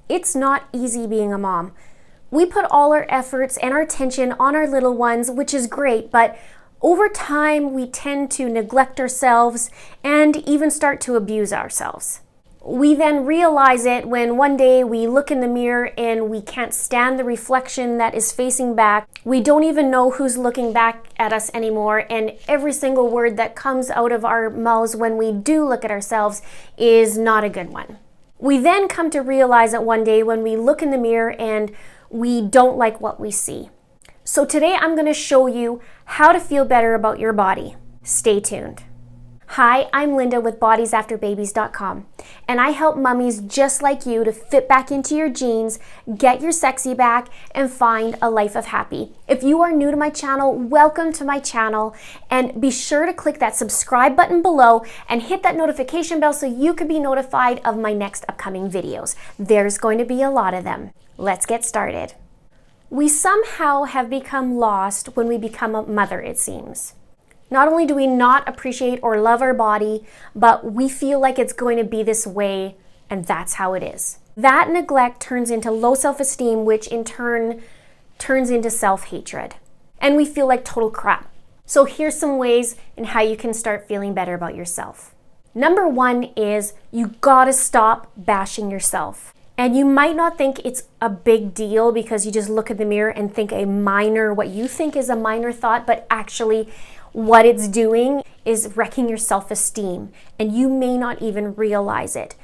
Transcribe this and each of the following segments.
It's not easy being a mom. We put all our efforts and our attention on our little ones, which is great, but over time we tend to neglect ourselves and even start to abuse ourselves. We then realize it when one day we look in the mirror and we can't stand the reflection that is facing back. We don't even know who's looking back at us anymore, and every single word that comes out of our mouths when we do look at ourselves is not a good one. We then come to realize it one day when we look in the mirror and we don't like what we see. So today I'm going to show you how to feel better about your body. Stay tuned. Hi, I'm Linda with bodiesafterbabies.com, and I help mummies just like you to fit back into your jeans, get your sexy back, and find a life of happy. If you are new to my channel, welcome to my channel, and be sure to click that subscribe button below and hit that notification bell so you can be notified of my next upcoming videos. There's going to be a lot of them. Let's get started. We somehow have become lost when we become a mother, it seems. Not only do we not appreciate or love our body, but we feel like it's going to be this way, and that's how it is. That neglect turns into low self-esteem, which in turn turns into self-hatred. And we feel like total crap. So here's some ways in how you can start feeling better about yourself. Number one is you gotta stop bashing yourself. And you might not think it's a big deal because you just look at the mirror and think what you think is a minor thought, but actually what it's doing is wrecking your self-esteem, and you may not even realize it.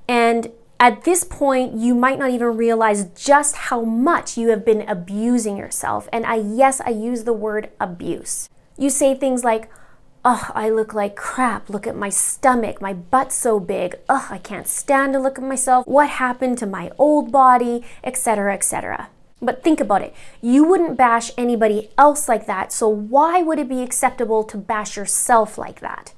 And at this point, you might not even realize just how much you have been abusing yourself. And I use the word abuse. You say things like, "Oh, I look like crap. Look at my stomach. My butt's so big. Oh, I can't stand to look at myself. What happened to my old body?" etc., etc. But think about it. You wouldn't bash anybody else like that, so why would it be acceptable to bash yourself like that?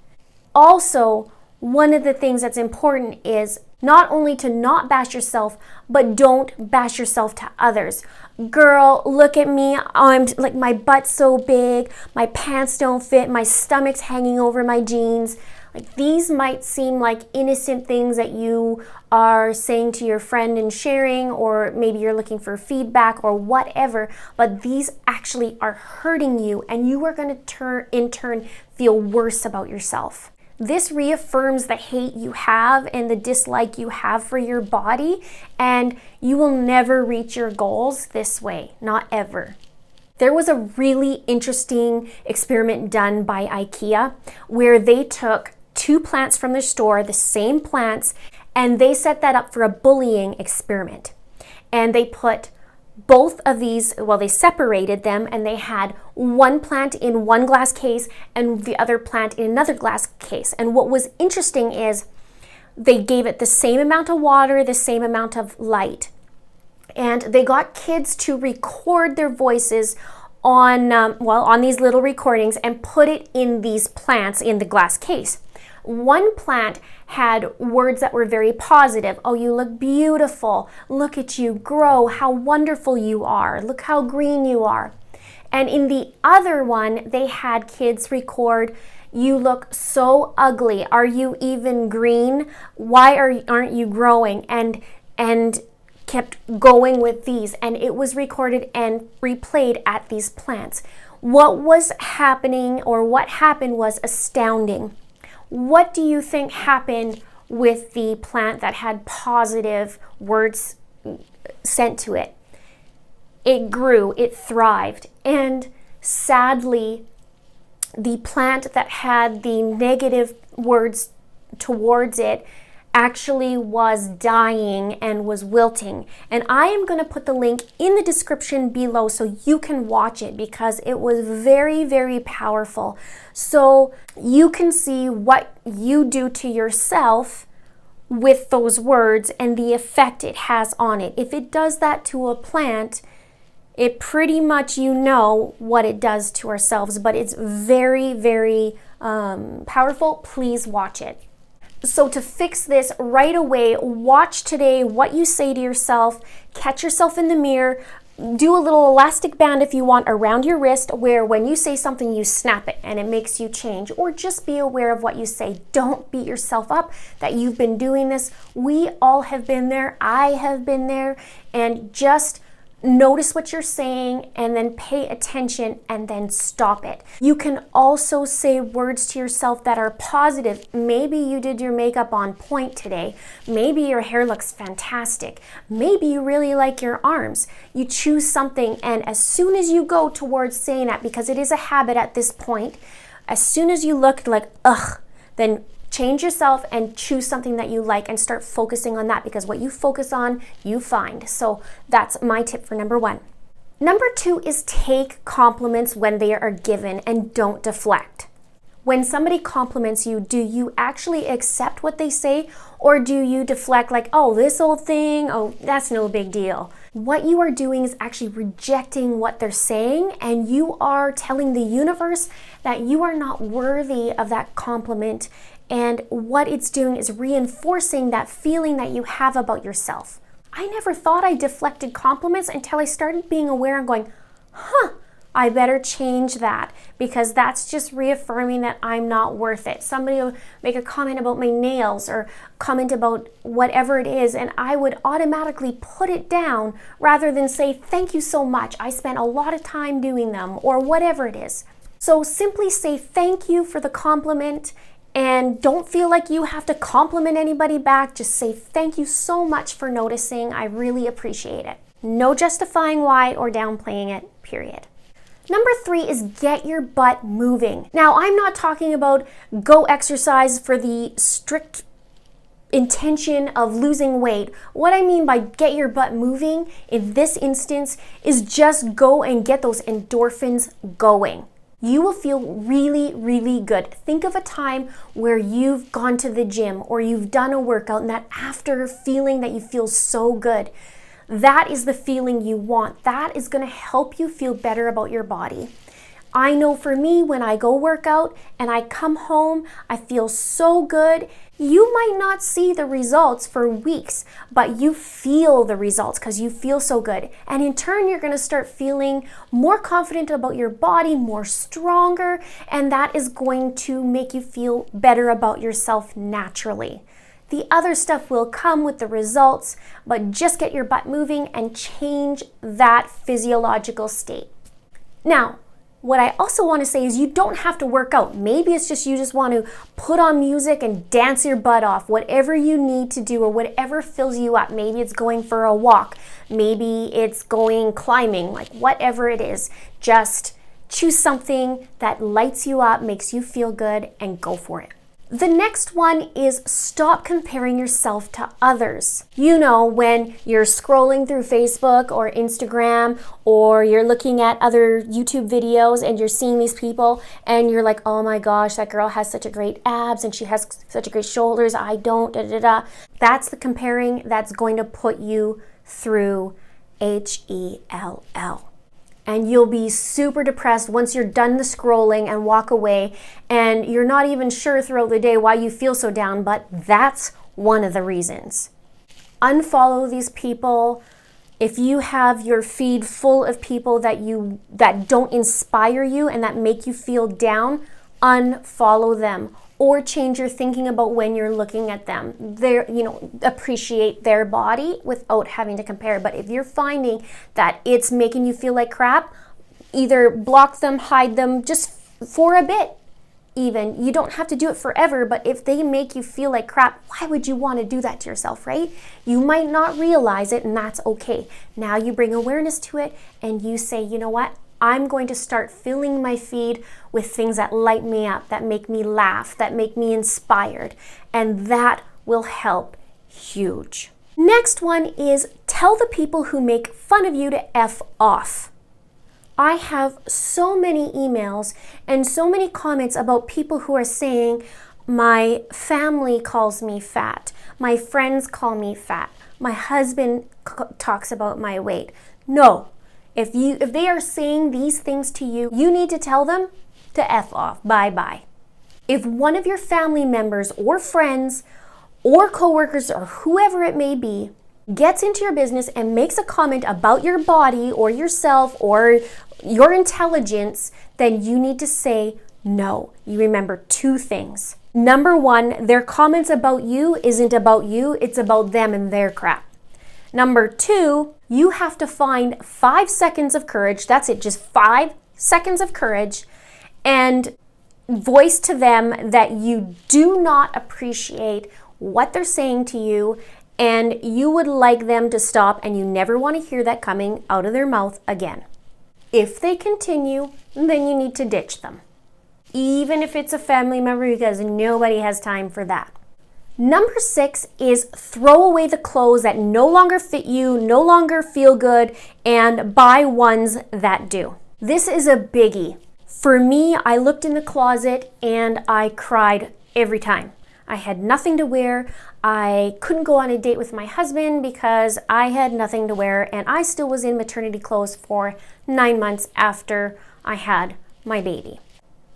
Also, one of the things that's important is not only to not bash yourself, but don't bash yourself to others. "Girl, look at me. I'm like, my butt's so big. My pants don't fit. My stomach's hanging over my jeans." Like, these might seem like innocent things that you are saying to your friend and sharing, or maybe you're looking for feedback or whatever, but these actually are hurting you, and you are going to in turn feel worse about yourself. This reaffirms the hate you have and the dislike you have for your body, and you will never reach your goals this way, not ever. There was a really interesting experiment done by IKEA where they took 2 plants from their store, the same plants, and they set that up for a bullying experiment. And they put both of these, they separated them, and they had one plant in one glass case and the other plant in another glass case. And what was interesting is they gave it the same amount of water, the same amount of light. And they got kids to record their voices on these little recordings and put it in these plants in the glass case. One plant had words that were very positive. "Oh, you look beautiful. Look at you grow. How wonderful you are. Look how green you are." And in the other one, they had kids record, "You look so ugly. Are you even green? Why aren't you growing?" And kept going with these, and it was recorded and replayed at these plants. What happened was astounding. What do you think happened with the plant that had positive words sent to it? It grew, it thrived, and sadly, the plant that had the negative words towards it actually was dying and was wilting. And I am going to put the link in the description below so you can watch it, because it was very, very powerful. So you can see what you do to yourself with those words and the effect it has on it. If it does that to a plant, it pretty much, you know what it does to ourselves, but it's very, very powerful. Please watch it. So to fix this right away, watch today what you say to yourself, catch yourself in the mirror, do a little elastic band if you want around your wrist, where when you say something you snap it and it makes you change. Or just be aware of what you say. Don't beat yourself up that you've been doing this. We all have been there. I have been there. And just notice what you're saying and then pay attention and then stop it. You can also say words to yourself that are positive. Maybe you did your makeup on point today. Maybe your hair looks fantastic. Maybe you really like your arms. You choose something, and as soon as you go towards saying that, because it is a habit at this point, as soon as you look like, ugh, then change yourself and choose something that you like and start focusing on that, because what you focus on, you find. So that's my tip for number 1. Number 2 is take compliments when they are given and don't deflect. When somebody compliments you, do you actually accept what they say, or do you deflect like, oh, this old thing, oh, that's no big deal? What you are doing is actually rejecting what they're saying, and you are telling the universe that you are not worthy of that compliment. And what it's doing is reinforcing that feeling that you have about yourself. I never thought I deflected compliments until I started being aware and going, I better change that, because that's just reaffirming that I'm not worth it. Somebody will make a comment about my nails or comment about whatever it is, and I would automatically put it down rather than say, thank you so much. I spent a lot of time doing them, or whatever it is. So simply say thank you for the compliment. And don't feel like you have to compliment anybody back. Just say thank you so much for noticing. I really appreciate it. No justifying why or downplaying it, period. Number 3 is get your butt moving. Now, I'm not talking about go exercise for the strict intention of losing weight. What I mean by get your butt moving in this instance is just go and get those endorphins going. You will feel really, really good. Think of a time where you've gone to the gym or you've done a workout, and that after feeling that you feel so good. That is the feeling you want. That is going to help you feel better about your body. I know for me, when I go work out and I come home, I feel so good. You might not see the results for weeks, but you feel the results because you feel so good. And in turn, you're going to start feeling more confident about your body, more stronger, and that is going to make you feel better about yourself naturally. The other stuff will come with the results, but just get your butt moving and change that physiological state. Now, what I also want to say is you don't have to work out. Maybe it's just you just want to put on music and dance your butt off, whatever you need to do or whatever fills you up. Maybe it's going for a walk. Maybe it's going climbing, like whatever it is. Just choose something that lights you up, makes you feel good, and go for it. The next one is stop comparing yourself to others. You know, when you're scrolling through Facebook or Instagram, or you're looking at other YouTube videos and you're seeing these people and you're like, oh my gosh, that girl has such a great abs and she has such a great shoulders, I don't, da da da. That's the comparing that's going to put you through HELL. And you'll be super depressed once you're done the scrolling and walk away, and you're not even sure throughout the day why you feel so down, but that's one of the reasons. Unfollow these people. If you have your feed full of people that don't inspire you and that make you feel down, unfollow them. Or change your thinking about when you're looking at them. Appreciate their body without having to compare. But if you're finding that it's making you feel like crap, either block them, hide them, just for a bit even. You don't have to do it forever, but if they make you feel like crap, why would you want to do that to yourself, right? You might not realize it, and that's okay. Now you bring awareness to it and you say, you know what? I'm going to start filling my feed with things that light me up, that make me laugh, that make me inspired, and that will help huge. Next one is tell the people who make fun of you to F off. I have so many emails and so many comments about people who are saying, my family calls me fat, my friends call me fat, my husband talks about my weight. No. If they are saying these things to you, you need to tell them to F off. Bye-bye. If one of your family members or friends or coworkers or whoever it may be gets into your business and makes a comment about your body or yourself or your intelligence, then you need to say no. You remember two things. Number one, their comments about you isn't about you, it's about them and their crap. Number two, you have to find 5 seconds of courage. That's it, just 5 seconds of courage, and voice to them that you do not appreciate what they're saying to you, and you would like them to stop, and you never want to hear that coming out of their mouth again. If they continue, then you need to ditch them, even if it's a family member, because nobody has time for that. Number 6 is throw away the clothes that no longer fit you, no longer feel good, and buy ones that do. This is a biggie. For me, I looked in the closet and I cried every time. I had nothing to wear. I couldn't go on a date with my husband because I had nothing to wear, and I still was in maternity clothes for 9 months after I had my baby.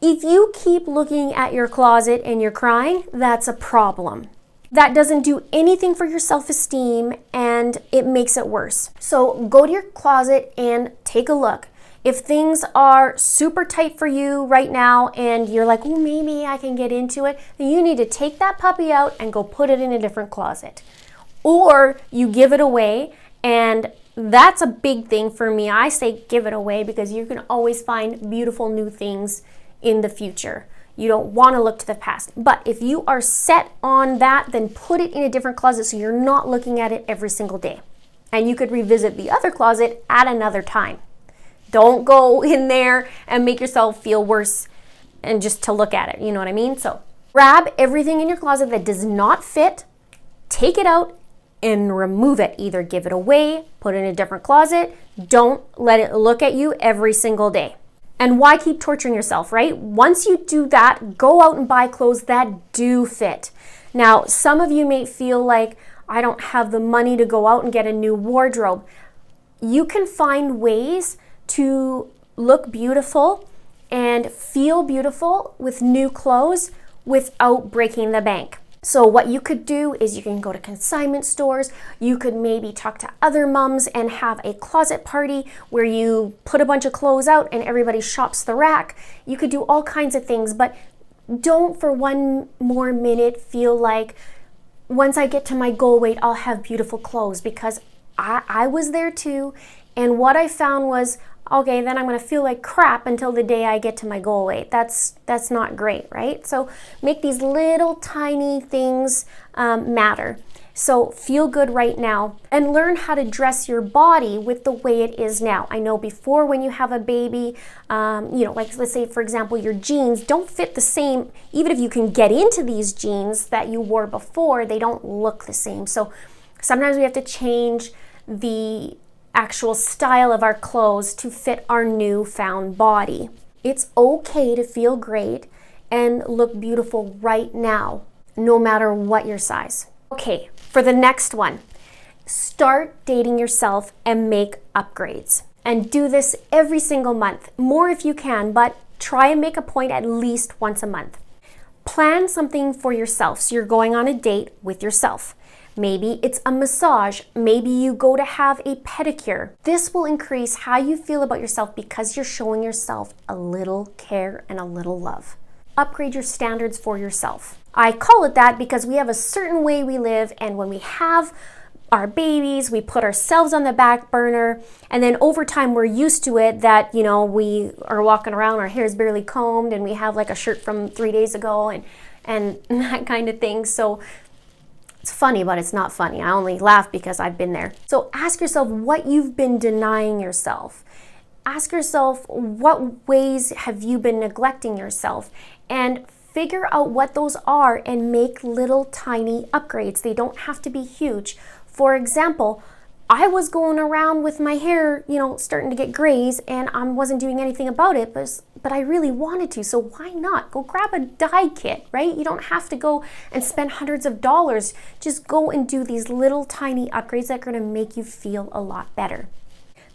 If you keep looking at your closet and you're crying, that's a problem. That doesn't do anything for your self-esteem, and it makes it worse. So go to your closet and take a look. If things are super tight for you right now and you're like, oh, maybe I can get into it, then you need to take that puppy out and go put it in a different closet. Or you give it away, and that's a big thing for me. I say give it away because you can always find beautiful new things in the future. You don't want to look to the past. But if you are set on that, then put it in a different closet so you're not looking at it every single day. And you could revisit the other closet at another time. Don't go in there and make yourself feel worse and just to look at it. You know what I mean? So grab everything in your closet that does not fit, take it out, and remove it. Either give it away, put it in a different closet. Don't let it look at you every single day. And why keep torturing yourself, right? Once you do that, go out and buy clothes that do fit. Now, some of you may feel like, I don't have the money to go out and get a new wardrobe. You can find ways to look beautiful and feel beautiful with new clothes without breaking the bank. So what you could do is you can go to consignment stores. You could maybe talk to other moms and have a closet party where you put a bunch of clothes out and everybody shops the rack. You could do all kinds of things, but don't for one more minute feel like once I get to my goal weight, I'll have beautiful clothes, because I was there too. And what I found was, okay, then I'm going to feel like crap until the day I get to my goal weight. That's not great, right? So make these little tiny things matter. So feel good right now and learn how to dress your body with the way it is now. I know before, when you have a baby, like let's say, for example, your jeans don't fit the same. Even if you can get into these jeans that you wore before, they don't look the same. So sometimes we have to change the actual style of our clothes to fit our newfound body. It's okay to feel great and look beautiful right now, no matter what your size. Okay, for the next one, start dating yourself and make upgrades. And do this every single month, more if you can, but try and make a point at least once a month. Plan something for yourself. So you're going on a date with yourself. Maybe it's a massage. Maybe you go to have a pedicure. This will increase how you feel about yourself because you're showing yourself a little care and a little love. Upgrade your standards for yourself. I call it that because we have a certain way we live, and when we have our babies, we put ourselves on the back burner, and then over time we're used to it that, we are walking around, our hair is barely combed, and we have like a shirt from 3 days ago and that kind of thing. So it's funny, but it's not funny. I only laugh because I've been there. So ask yourself what you've been denying yourself. Ask yourself, what ways have you been neglecting yourself? And figure out what those are and make little tiny upgrades. They don't have to be huge. For example, I was going around with my hair, starting to get grays, and I wasn't doing anything about it, but I really wanted to, so why not? Go grab a dye kit, right? You don't have to go and spend hundreds of dollars. Just go and do these little tiny upgrades that are going to make you feel a lot better.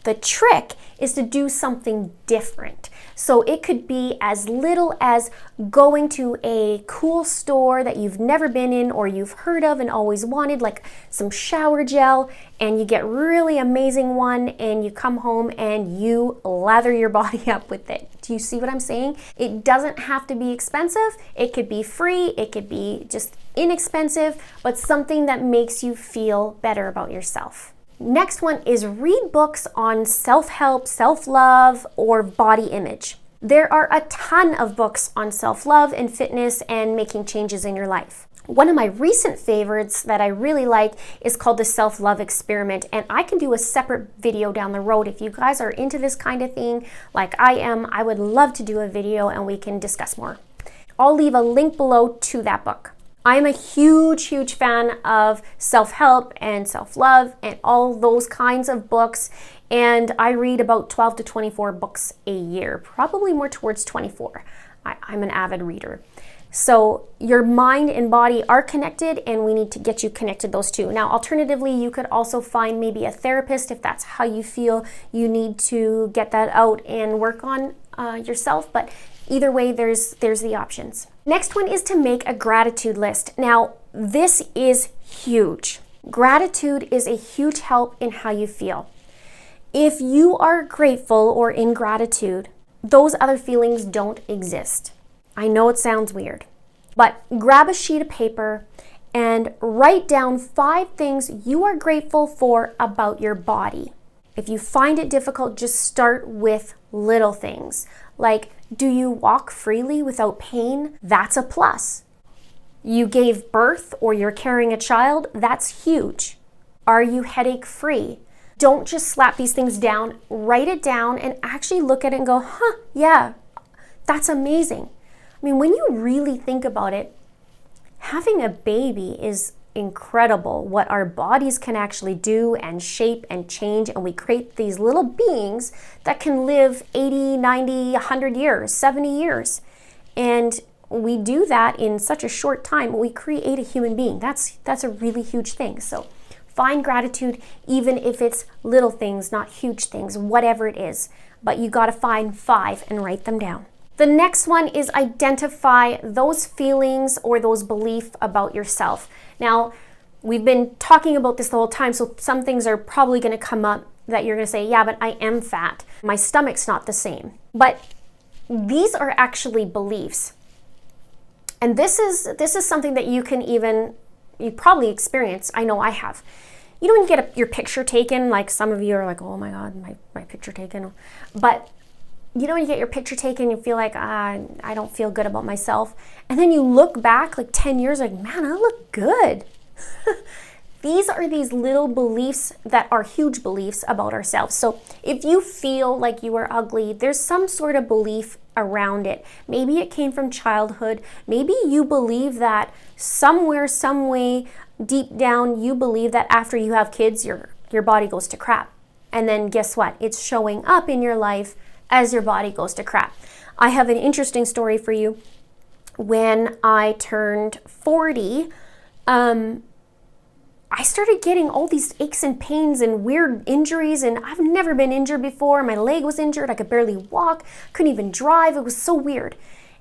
The trick is to do something different. So it could be as little as going to a cool store that you've never been in or you've heard of and always wanted, like some shower gel, and you get really amazing one and you come home and you lather your body up with it. Do you see what I'm saying? It doesn't have to be expensive. It could be free. It could be just inexpensive, but something that makes you feel better about yourself. Next one is read books on self-help, self-love, or body image. There are a ton of books on self-love and fitness and making changes in your life. One of my recent favorites that I really like is called the Self-Love Experiment, and I can do a separate video down the road. If you guys are into this kind of thing like I am, I would love to do a video and we can discuss more. I'll leave a link below to that book. I'm a huge fan of self-help and self-love and all those kinds of books, and I read about 12 to 24 books a year, probably more towards 24. I'm an avid reader. So your mind and body are connected, and we need to get you connected those two. Now, alternatively, you could also find maybe a therapist if that's how you feel you need to get that out and work on yourself, but either way, there's the options. Next one is to make a gratitude list. Now, this is huge. Gratitude is a huge help in how you feel. If you are grateful or in gratitude, those other feelings don't exist. I know it sounds weird, but grab a sheet of paper and write down 5 things you are grateful for about your body. If you find it difficult, just start with little things. Like, do you walk freely without pain? That's a plus. You gave birth or you're carrying a child? That's huge. Are you headache free? Don't just slap these things down. Write it down and actually look at it and go, yeah, that's amazing. I mean, when you really think about it, having a baby is incredible what our bodies can actually do and shape and change, and we create these little beings that can live 80, 90, 100 years, 70 years. And we do that in such a short time. We create a human being. That's a really huge thing. So find gratitude, even if it's little things, not huge things, whatever it is. But you got to find 5 and write them down. The next one is identify those feelings or those beliefs about yourself. Now, we've been talking about this the whole time, so some things are probably going to come up that you're going to say, yeah, but I am fat. My stomach's not the same. But these are actually beliefs. And this is something that you probably experience. I know I have. You don't get your picture taken, like some of you are like, oh my God, my picture taken. But you know, when you get your picture taken, you feel like, I don't feel good about myself. And then you look back like 10 years, like, man, I look good. These are these little beliefs that are huge beliefs about ourselves. So if you feel like you are ugly, there's some sort of belief around it. Maybe it came from childhood. Maybe you believe that somewhere, some way, deep down, you believe that after you have kids, your body goes to crap. And then guess what? It's showing up in your life as your body goes to crap. I have an interesting story for you. When I turned 40, I started getting all these aches and pains and weird injuries, and I've never been injured before. My leg was injured. I could barely walk, couldn't even drive. It was so weird.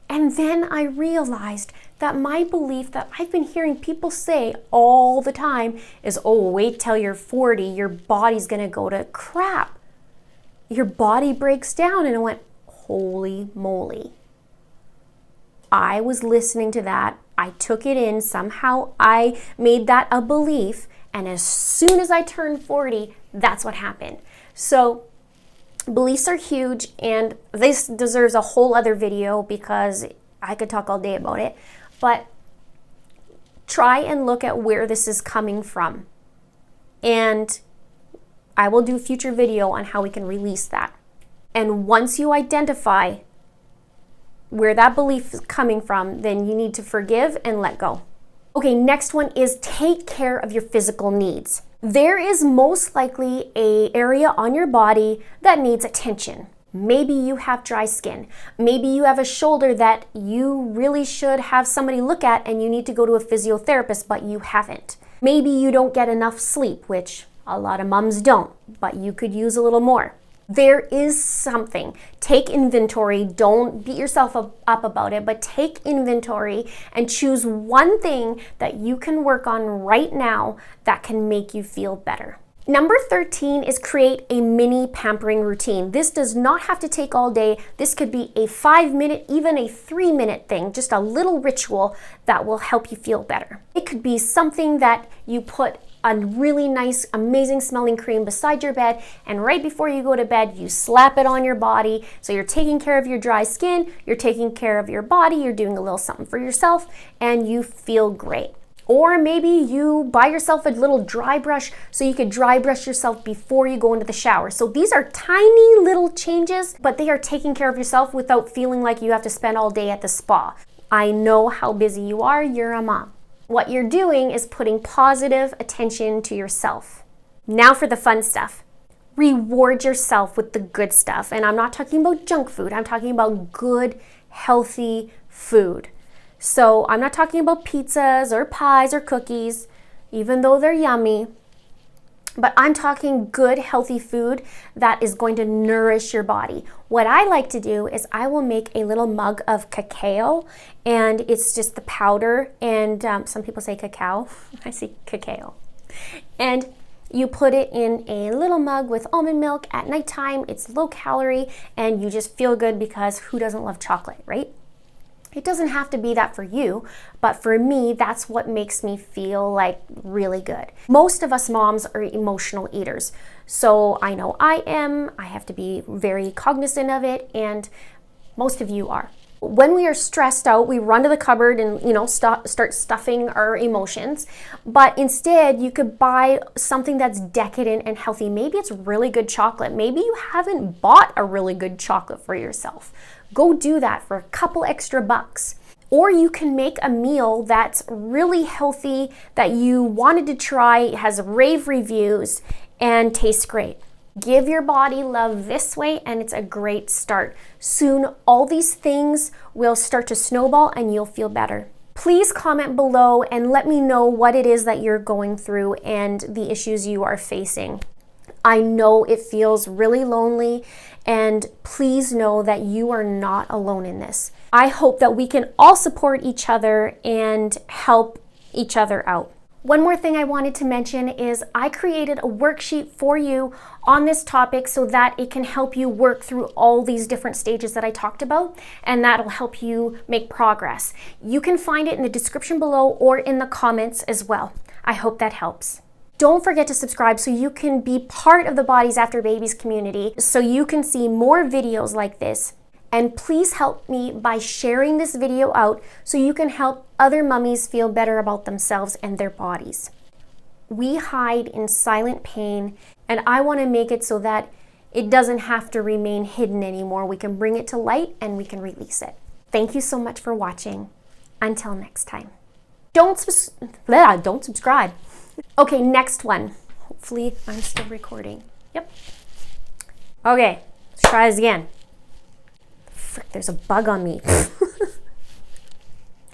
And then I realized that my belief that I've been hearing people say all the time is, oh, wait till you're 40, your body's gonna go to crap. Your body breaks down. And I went, holy moly. I was listening to that. I took it in. Somehow I made that a belief. And as soon as I turned 40, that's what happened. So beliefs are huge, and this deserves a whole other video because I could talk all day about it. But try and look at where this is coming from. And I will do a future video on how we can release that. And once you identify where that belief is coming from, then you need to forgive and let go. Okay, next one is take care of your physical needs. There is most likely an area on your body that needs attention. Maybe you have dry skin. Maybe you have a shoulder that you really should have somebody look at and you need to go to a physiotherapist, but you haven't. Maybe you don't get enough sleep, which a lot of moms don't, but you could use a little more. There is something. Take inventory. Don't beat yourself up about it, but take inventory and choose one thing that you can work on right now that can make you feel better. Number 13 is create a mini pampering routine. This does not have to take all day. This could be a 5-minute, even a 3-minute thing, just a little ritual that will help you feel better. It could be something that you put a really nice, amazing smelling cream beside your bed, and right before you go to bed, you slap it on your body. So you're taking care of your dry skin, you're taking care of your body, you're doing a little something for yourself, and you feel great. Or maybe you buy yourself a little dry brush so you could dry brush yourself before you go into the shower. So these are tiny little changes, but they are taking care of yourself without feeling like you have to spend all day at the spa. I know how busy you are, you're a mom. What you're doing is putting positive attention to yourself. Now for the fun stuff. Reward yourself with the good stuff. And I'm not talking about junk food. I'm talking about good, healthy food. So I'm not talking about pizzas or pies or cookies, even though they're yummy. But I'm talking good, healthy food that is going to nourish your body. What I like to do is I will make a little mug of cacao, and it's just the powder, and some people say cacao. I say cacao. And you put it in a little mug with almond milk at nighttime. It's low calorie, and you just feel good because who doesn't love chocolate, right? It doesn't have to be that for you, but for me, that's what makes me feel like really good. Most of us moms are emotional eaters. So I know I am. I have to be very cognizant of it, and most of you are. When we are stressed out, we run to the cupboard and, start stuffing our emotions. But instead, you could buy something that's decadent and healthy. Maybe it's really good chocolate. Maybe you haven't bought a really good chocolate for yourself. Go do that for a couple extra bucks. Or you can make a meal that's really healthy that you wanted to try, has rave reviews, and tastes great. Give your body love this way, and it's a great start. Soon, all these things will start to snowball and you'll feel better. Please comment below and let me know what it is that you're going through and the issues you are facing. I know it feels really lonely, and please know that you are not alone in this. I hope that we can all support each other and help each other out. One more thing I wanted to mention is I created a worksheet for you on this topic so that it can help you work through all these different stages that I talked about, and that'll help you make progress. You can find it in the description below or in the comments as well. I hope that helps. Don't forget to subscribe so you can be part of the Bodies After Babies community so you can see more videos like this. And please help me by sharing this video out so you can help other mummies feel better about themselves and their bodies. We hide in silent pain, and I want to make it so that it doesn't have to remain hidden anymore. We can bring it to light and we can release it. Thank you so much for watching. Until next time. Don't subscribe. Okay, next one. Hopefully I'm still recording. Yep. Okay, let's try this again. Frick, there's a bug on me.